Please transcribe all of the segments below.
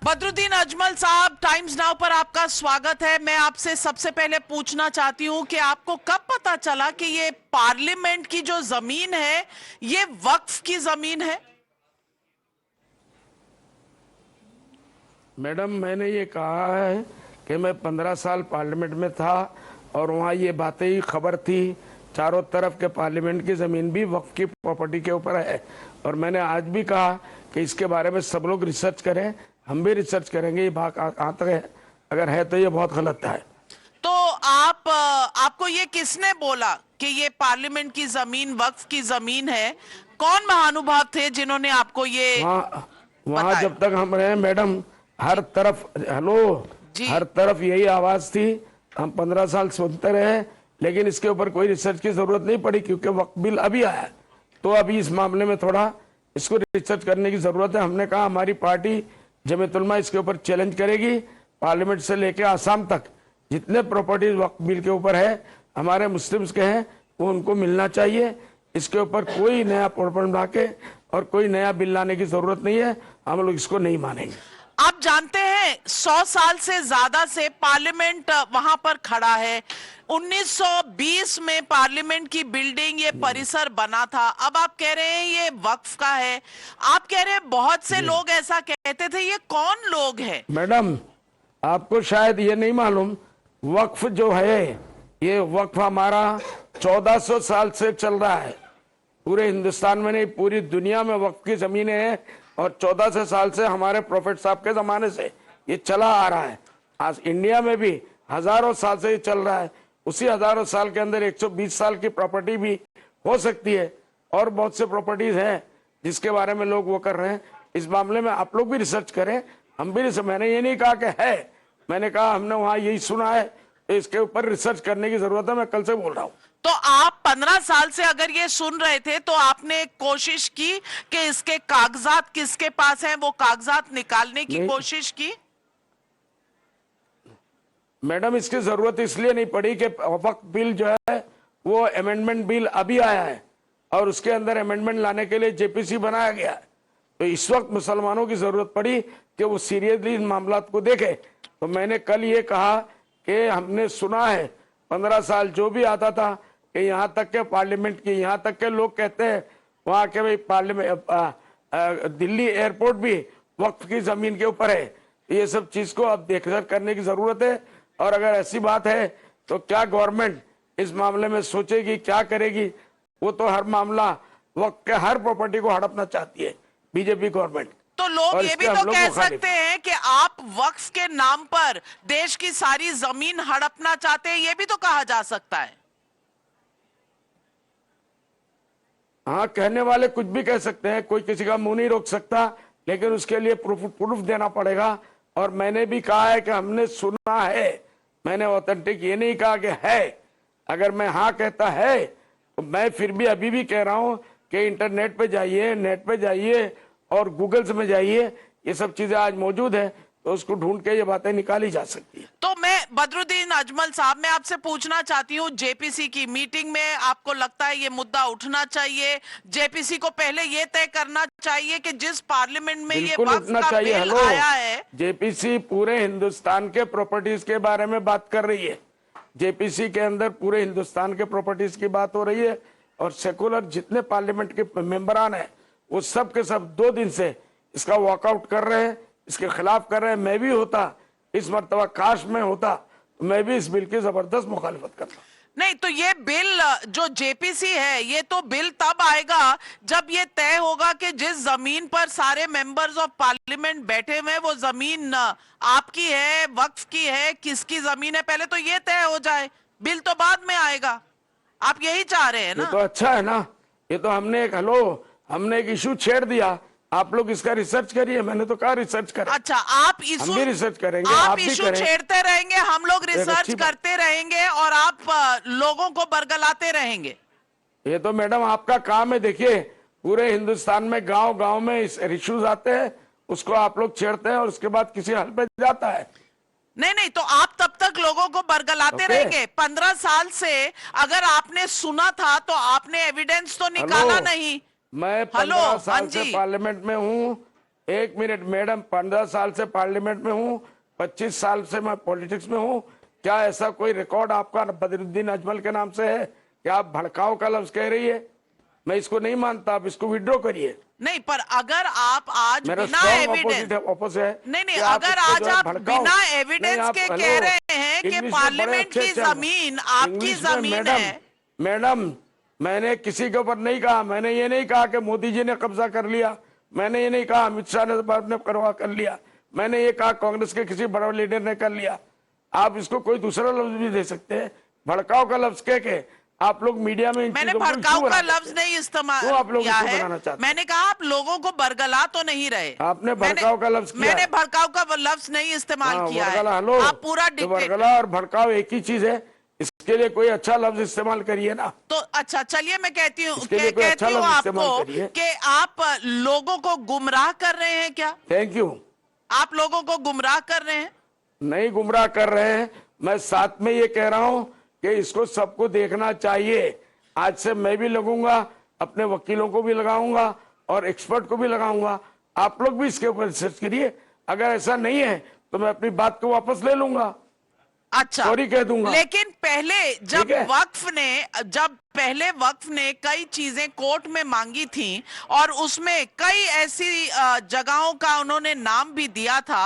बदरुद्दीन अजमल साहब, times now पर आपका स्वागत है। मैं आपसे सबसे पहले पूछना चाहती हूं कि आपको कब पता चला कि ये पार्लियामेंट की जो जमीन है ये वक्फ की जमीन है? मैडम, मैंने ये कहा है कि मैं 15 साल पार्लियामेंट में था और वहाँ ये बातें ही खबर थी चारों तरफ के पार्लियामेंट की ज़मीन भी वक्फ की प्रॉपर्टी के ऊपर है। और मैंने आज भी कहा कि इसके बारे में सब लोग रिसर्च करें, हम भी रिसर्च करेंगे। ये बात कहाँ तक है, अगर है तो ये बहुत गलत है। तो आपको ये किसने बोला कि ये पार्लियामेंट की जमीन वक्फ की जमीन है? कौन महानुभाव थे जिन्होंने आपको ये वहाँ जब तक हम रहे मैडम, हर तरफ जी। हर तरफ यही आवाज थी। हम 15 साल सुनते रहे, लेकिन इसके ऊपर कोई रिसर्च की जरूरत नहीं पड़ी क्योंकि वक्त बिल अभी आया। तो अभी इस मामले में थोड़ा इसको रिसर्च करने की जरूरत है। हमने कहा हमारी पार्टी जमीयत उलमा इसके ऊपर चैलेंज करेगी। पार्लियामेंट से लेकर आसाम तक जितने प्रॉपर्टीज वक्त बिल के ऊपर है हमारे मुस्लिम्स के हैं, वो उनको मिलना चाहिए। इसके ऊपर कोई नया प्रॉपर्टी ला के और कोई नया बिल लाने की जरूरत नहीं है। हम लोग इसको नहीं मानेंगे। आप जानते हैं 100 साल से ज्यादा से पार्लियामेंट वहां पर खड़ा है। 1920 में पार्लियामेंट की बिल्डिंग, ये परिसर बना था। अब आप कह रहे हैं ये वक्फ का है। आप कह रहे हैं बहुत से लोग ऐसा कहते थे। ये कौन लोग हैं? मैडम, आपको शायद ये नहीं मालूम, वक्फ जो है ये वक्फ हमारा 1400 साल से चल रहा है। पूरे हिंदुस्तान में नहीं, पूरी दुनिया में वक्फ की जमीनें हैं और 1400 साल से हमारे प्रोफेट साहब के जमाने से ये चला आ रहा है। आज इंडिया में भी हजारों साल से ये चल रहा है। उसी हजारों साल के अंदर 120 साल की प्रॉपर्टी भी हो सकती है और बहुत से प्रॉपर्टीज हैं जिसके बारे में लोग वो कर रहे हैं। इस मामले में आप लोग भी रिसर्च करें, हम भी रिसर्च। मैंने ये नहीं कहा कि है, मैंने कहा हमने वहां यही सुना है, तो इसके ऊपर रिसर्च करने की जरूरत है। मैं कल से बोल रहा हूँ। तो आप 15 साल से अगर ये सुन रहे थे तो आपने कोशिश की कि इसके कागजात किसके पास हैं, वो कागजात निकालने की कोशिश की? मैडम, इसकी जरूरत इसलिए नहीं पड़ी कि वक्फ बिल जो है वो अमेंडमेंट बिल अभी आया है और उसके अंदर अमेंडमेंट लाने के लिए जेपीसी बनाया गया है। तो इस वक्त मुसलमानों की जरूरत पड़ी कि वो सीरियसली इन मामला को देखे। तो मैंने कल ये कहा कि हमने सुना है 15 साल जो भी आता था कि यहाँ तक के पार्लियामेंट की, यहाँ तक के लोग कहते हैं वहाँ के भाई पार्लियामेंट दिल्ली एयरपोर्ट भी वक्फ की जमीन के ऊपर है। ये सब चीज को अब देखकर करने की जरूरत है। और अगर ऐसी बात है तो क्या गवर्नमेंट इस मामले में सोचेगी, क्या करेगी? वो तो हर मामला वक्त के हर प्रॉपर्टी को हड़पना चाहती है बीजेपी गवर्नमेंट। तो लोग ये भी तो कह सकते हैं कि आप वक्फ के नाम पर देश की सारी जमीन हड़पना चाहते हैं, ये भी तो कहा जा सकता है। हाँ, कहने वाले कुछ भी कह सकते हैं, कोई किसी का मुंह नहीं रोक सकता, लेकिन उसके लिए प्रूफ देना पड़ेगा। और मैंने भी कहा है कि हमने सुना है, मैंने ऑथेंटिक ये नहीं कहा कि है। अगर मैं हाँ कहता है तो मैं फिर भी अभी भी कह रहा हूं कि इंटरनेट पे जाइए, नेट पे जाइए और गूगल्स में जाइए, ये सब चीजें आज मौजूद है, तो उसको ढूंढ के ये बातें निकाली जा सकती है। तो मैं बदरुद्दीन अजमल साहब, मैं आपसे पूछना चाहती हूँ, जेपीसी की मीटिंग में आपको लगता है ये मुद्दा उठना चाहिए? जेपीसी को पहले ये तय करना चाहिए कि जिस पार्लियामेंट में ये वक्फ का बिल आया है। जेपीसी पूरे हिंदुस्तान के प्रॉपर्टीज के बारे में बात कर रही है। जेपीसी के अंदर पूरे हिंदुस्तान के प्रॉपर्टीज की बात हो रही है और सेकुलर जितने पार्लियामेंट के मेंबरान है वो सब के सब 2 दिन से इसका वॉकआउट कर रहे हैं, इसके खिलाफ कर रहे हैं। मैं भी होता इस मर्तबा, काश में होता, तो मैं भी इस बिल की जबरदस्त मुखालिफत करता। नहीं तो ये बिल जो जेपीसी है, ये तो बिल तब आएगा जब ये तय होगा कि जिस जमीन पर सारे मेंबर्स ऑफ पार्लियामेंट बैठे हुए हैं वो जमीन आपकी है, वक्फ की है, किसकी जमीन है, पहले तो ये तय हो जाए। बिल तो बाद में आएगा। आप यही चाह रहे हैं ना? ये तो अच्छा है ना। ये तो हमने एक इशू छेड़ दिया। आप लोग इसका रिसर्च करिए। मैंने तो कहा रिसर्च करें। अच्छा, आप इशू, हम भी रिसर्च करेंगे, आप भी इशू करें। छेड़ते रहेंगे, हम लोग रिसर्च करते रहेंगे और आप लोगों को बरगलाते रहेंगे। ये तो मैडम आपका काम है। देखिए, पूरे हिंदुस्तान में गांव गांव में इश्यूज आते हैं, उसको आप लोग छेड़ते हैं और उसके बाद किसी हल पे जाता है। नहीं, तो आप तब तक लोगों को बरगलाते रहेंगे। 15 साल से अगर आपने सुना था तो आपने एविडेंस तो निकाला नहीं। मैं 15 साल से पार्लियामेंट में हूँ, एक मिनट मैडम, 15 साल से पार्लियामेंट में हूँ, 25 साल से मैं पॉलिटिक्स में हूँ। क्या ऐसा कोई रिकॉर्ड आपका बदरुद्दीन अजमल के नाम से है कि आप भड़काऊ का लफ्ज कह रही है? मैं इसको नहीं मानता, आप इसको विड्रॉ करिए। नहीं, पर अगर आप आज मेरा बिना स्ट्रॉन्ग एविडेंस, ऑपोजिट है। नहीं, कि आप अगर इसको आज जो है आप भड़काओ। बिना नहीं, एविडेंस आप के हेलो, कह रहे हैं कि इंग्लिश में बड़े पार्लियामेंट अच्छे की से हम- जमीन आपकी इंग्लिश में जमीन मैडम, है। मैडम मैंने किसी के ऊपर नहीं कहा। मैंने ये नहीं कहा कि मोदी जी ने कब्जा कर लिया। मैंने ये नहीं कहा अमित शाह ने करवा कर लिया। मैंने ये कहा कांग्रेस के किसी बड़े लीडर ने कर लिया। आप इसको कोई दूसरा लफ्ज भी दे सकते हैं। भड़काऊ का लफ्ज कह के आप लोग मीडिया में इन मैंने चीजों को भड़काऊ क्यों का बनाते लफ्ज हैं? नहीं इस्तेमाल क्यों आप लोग किया इसको है। बनाना चाहते हैं? मैंने कहा आप लोगों को बरगला तो नहीं रहे। आपने भड़काऊ का लफ्ज किया मैंने है। भड़काऊ का लफ्ज नहीं इस्तेमाल हाँ, किया है। वर्गला, हेलो, आप पूरा तो डिक्टेट। वर्गला और भड़काऊ एक ही चीज है। इसके लिए कोई अच्छा लफ्ज इस्तेमाल करिए ना। तो अच्छा, चलिए मैं कहती हूँ इसके लिए कोई कहती अच्छा हूँ लफ्ज इस्तेमाल आपको करिए। कि आप लोगों को गुमराह कर रहे हैं। क्या थैंक यू। आप लोगों को गुमराह कर रहे हैं? नहीं गुमराह कर रहे हैं। मैं साथ में ये कह रहा हूं कि इसको सबको देखना चाहिए। आज से मैं भी लगूंगा, अपने वकीलों को भी लगाऊंगा और एक्सपर्ट को भी लगाऊंगा। आप लोग भी इसके ऊपर रिसर्च करिए। अगर ऐसा नहीं है तो मैं अपनी बात को वापस ले लूंगा, अच्छा, सॉरी कह दूंगा। लेकिन पहले ठीक है? पहले वक्फ ने कई चीजें कोर्ट में मांगी थी और उसमें कई ऐसी जगहों का उन्होंने नाम भी दिया था।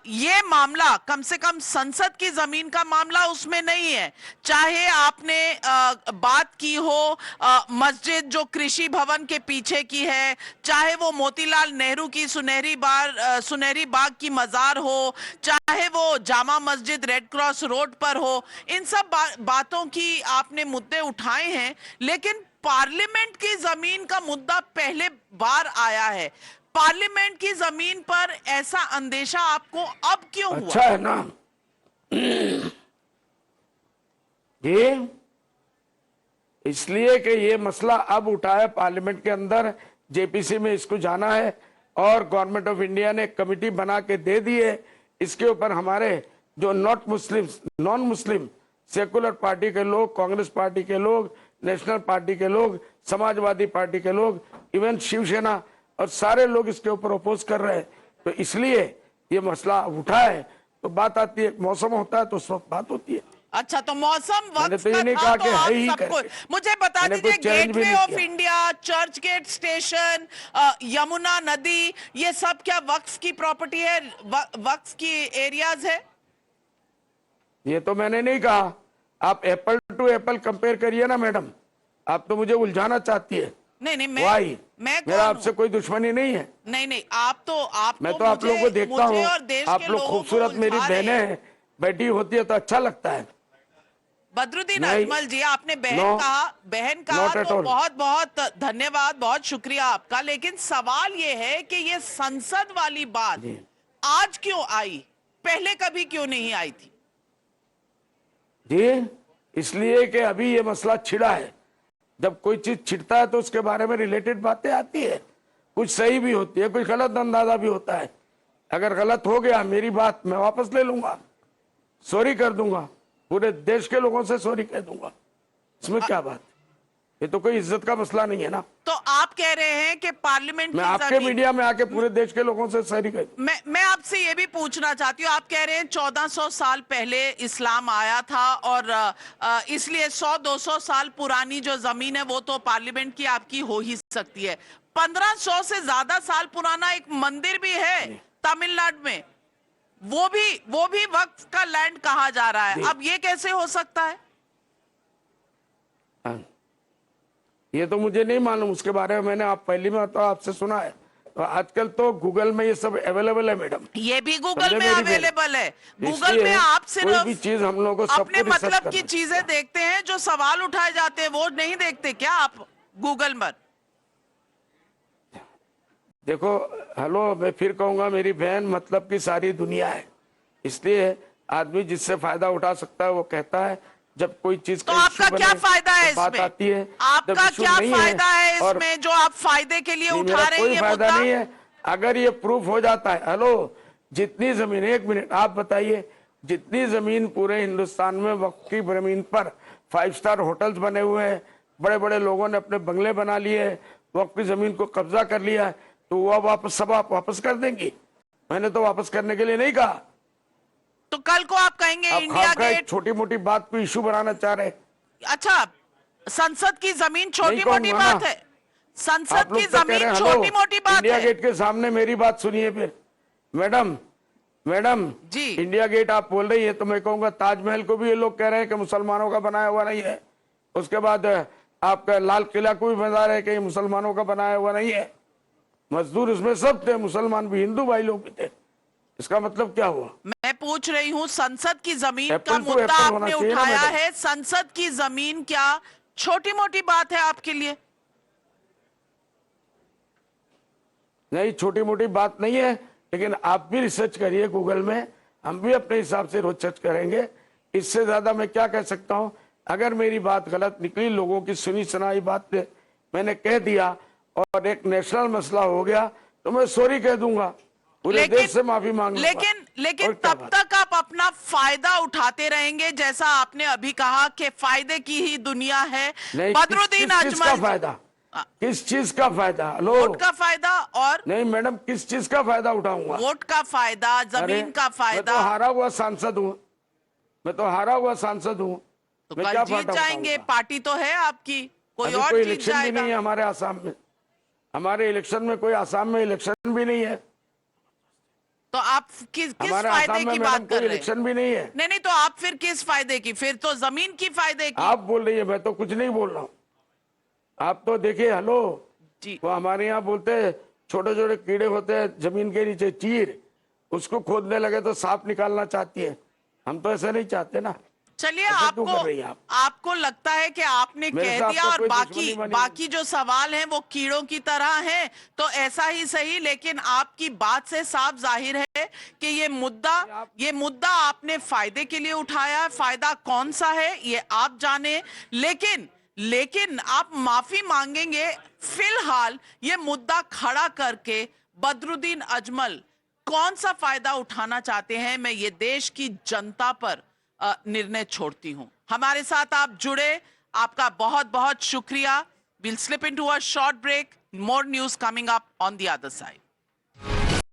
ये मामला कम से कम संसद की जमीन का मामला उसमें नहीं है। चाहे आपने बात की हो मस्जिद जो कृषि भवन के पीछे की है, चाहे वो मोतीलाल नेहरू की सुनहरी बाग की मजार हो, चाहे वो Jama Masjid red cross road पर हो, इन सब बातों की आपने मुद्दे उठाए हैं। लेकिन पार्लियामेंट की जमीन का मुद्दा पहले बार आया है। पार्लियामेंट की जमीन पर ऐसा अंदेशा आपको अब क्यों हुआ? अच्छा है ना ये इसलिए कि ये मसला अब उठा है पार्लियामेंट के अंदर। जेपीसी में इसको जाना है और गवर्नमेंट ऑफ इंडिया ने कमेटी बना के दे दी है। इसके ऊपर हमारे जो नॉन मुस्लिम सेकुलर पार्टी के लोग, कांग्रेस पार्टी के लोग, नेशनल पार्टी के लोग, समाजवादी पार्टी के लोग, इवन शिवसेना और सारे लोग इसके ऊपर अपोज कर रहे हैं। तो इसलिए ये मसला उठा है। तो बात आती है, मौसम होता है तो उस वक्त बात होती है। अच्छा, तो मौसम मैंने वक्त तो ये का नहीं था कहा तो कि है आप ही सबको करके। मुझे बता मैंने कोई दीजिए, चैलेंज भी गेटवे नहीं ऑफ किया। इंडिया, चर्च गेट स्टेशन, यमुना नदी, ये सब क्या वक्फ की प्रॉपर्टी है, वक्फ की एरियाज है? ये तो मैंने नहीं कहा। आप एप्पल टू एप्पल कंपेयर करिए ना मैडम। आप तो मुझे उलझाना चाहती है। नहीं, वाई मैं मेरा कौन आपसे हूं? कोई दुश्मनी नहीं है। नहीं, आप मैं तो तो आप लोगों को देखता मुझे हूँ। और देश आप के लोग लोगों को खूबसूरत मेरी उलझा रहे हैं। बहनें बैठी होती है तो अच्छा लगता है। बदरुद्दीन नहीं, अजमल जी, आपने बहन नो, कहा नॉट एट तो ऑल। बहुत बहुत धन्यवाद, बहुत शुक्रिया आपका। लेकिन सवाल ये है कि ये संसद वाली बात जी। आज क्यों आई, पहले कभी क्यों नहीं आई थी? जी, इसलिए कि अभी ये मसला छिड़ा है। जब कोई चीज छिड़ता है तो उसके बारे में रिलेटेड बातें आती है। कुछ सही भी होती है, कुछ गलत अंदाजा भी होता है। अगर गलत हो गया मेरी बात, मैं वापस ले लूंगा, सॉरी कर दूंगा, पूरे देश के लोगों से सॉरी कह दूंगा। इसमें क्या बात? ये तो कोई इज्जत का मसला नहीं है ना। तो आप कह रहे हैं कि पार्लियामेंट मैं की आपके जमीन, मीडिया में आके पूरे देश के लोगों से सॉरी कह दूं। मैं आपसे ये भी पूछना चाहती हूँ, आप कह रहे हैं 1400 साल पहले इस्लाम आया था और इसलिए 100-200 साल पुरानी जो जमीन है वो तो पार्लियामेंट की आपकी हो ही सकती है। 1500 से ज्यादा साल पुराना एक मंदिर भी है तमिलनाडु में, वो भी वक्फ का लैंड कहा जा रहा है। अब ये कैसे हो सकता है? हाँ। ये तो मुझे नहीं मालूम, उसके बारे में मैंने आप पहली बार तो आपसे सुना है। तो आजकल तो गूगल में ये सब अवेलेबल है मैडम। ये भी गूगल समझे में मेरी बहन? अवेलेबल है। गूगल इसलिए में आप कोई भी सिर्फ चीज हम लोगों को अपने सबको रिसर्च मतलब की करना चीजें देखते हैं, जो सवाल उठाए जाते हैं वो नहीं देखते क्या आप गूगल पर? देखो, हेलो, मैं फिर कहूंगा मेरी बहन, मतलब की सारी दुनिया है। इसलिए आदमी जिससे फायदा उठा सकता है वो कहता है। जब कोई चीज तो का आपका issue क्या बने, फायदा है तो बात इसमें? आती है। आपका जब issue क्या नहीं फायदा है और इसमें जो आप फायदे के लिए नहीं, उठा मेरा रहे हैं कोई ये फायदा मुद्दा? नहीं है। अगर ये प्रूफ हो जाता है, हेलो, जितनी जमीन, एक मिनट आप बताइए, जितनी जमीन पूरे हिंदुस्तान में वक्फ की जमीन पर 5 स्टार होटल्स बने हुए हैं, बड़े बड़े लोगों ने अपने बंगले बना लिए हैं, वक्फ की जमीन को कब्जा कर लिया है, तो वो वापस सब आप वापस कर देंगी। मैंने तो वापस करने के लिए नहीं कहा। तो कल को आप कहेंगे आप इंडिया खामखा एक गेट। छोटी मोटी बात को इशू बनाना चाह रहे हैं। अच्छा, संसद की जमीन छोटी मोटी कहूंगा बात ना। है? संसद आप लोग की तो कह रहे जमीन हैं, छोटी मोटी बात इंडिया है? गेट के सामने मेरी बात सुनिए फिर। मैडम मैडम जी। इंडिया गेट आप बोल रही है तो मैं कहूंगा ताजमहल को भी ये लोग कह रहे हैं कि मुसलमानों का बनाया हुआ नहीं है। उसके बाद आपका लाल किला को भी बता रहे हैं कि ये मुसलमानों का बनाया हुआ नहीं है। मजदूर इसमें सब थे, मुसलमान भी, हिंदू भाई लोग भी थे। इसका मतलब क्या हुआ? मैं पूछ रही हूं, संसद की जमीन का एप्पल टू मुद्दा एप्पल होना आपने चाहिए ना उठाया मैडम। है। संसद की जमीन क्या छोटी मोटी बात है आपके लिए? नहीं, छोटी मोटी बात नहीं है, लेकिन आप भी रिसर्च करिए गूगल में, हम भी अपने हिसाब से रिसर्च करेंगे। इससे ज्यादा मैं क्या कह सकता हूं? अगर मेरी बात गलत निकली, लोगों की सुनी सुनाई बात मैंने कह दिया और एक नेशनल मसला हो गया तो मैं सॉरी कह दूंगा, पूरे देश से माफी मांग लूंगा। लेकिन तब तक आप अपना फायदा उठाते रहेंगे, जैसा आपने अभी कहा कि फायदे की ही दुनिया है। नहीं, बदरुद्दीन किस चीज का अजमल, फायदा? किस चीज का फायदा? हेलो, वोट का फायदा। और नहीं मैडम, किस चीज का फायदा उठाऊंगा? वोट का फायदा, जमीन का मैं फायदा। तो हारा हुआ सांसद हूँ, मैं तो हारा हुआ सांसद हूँ। तो मैं कल क्या जीत फायदा जाएंगे, उठाऊंगा? पार्टी तो है आपकी, कोई अभी और कोई जीत इलेक्शन भी जाएगा। नहीं है हमारे आसाम में। हमारे इलेक्शन में कोई आसाम में इलेक्शन भी नहीं है। तो आप किस हमारे फायदे आसाम में की मैडम बात कोई कर रहे हैं? इलेक्शन भी नहीं है। नहीं, तो आप फिर किस फायदे की? फिर तो जमीन की फायदे की। आप बोल रही है, मैं तो कुछ नहीं बोल रहा हूँ। आप तो देखिए, हेलो, जी। वो हमारे यहाँ बोलते हैं छोटे छोटे कीड़े होते हैं जमीन के नीचे, चीर, उसको खोदने लगे तो सांप निकालना चाहती है। हम तो ऐसा नहीं चाहते ना। चलिए, ऐसा क्यों कर रही हैं आप? आपको लगता है कि आपने मेरे कह साथ दिया तो और कोई बाकी दुश्मनी बनी बाकी जो सवाल हैं वो कीड़ों की तरह हैं, तो ऐसा ही सही। लेकिन आपकी बात से साफ जाहिर है कि ये मुद्दा आपने फायदे के लिए उठाया। फायदा कौन सा है ये आप जाने, लेकिन आप माफी मांगेंगे। फिलहाल ये मुद्दा खड़ा करके बदरुद्दीन अजमल कौन सा फायदा उठाना चाहते हैं, मैं ये देश की जनता पर निर्णय छोड़ती हूं। हमारे साथ आप जुड़े, आपका बहुत बहुत शुक्रिया। We'll slip into a short break. More news coming up on the other side.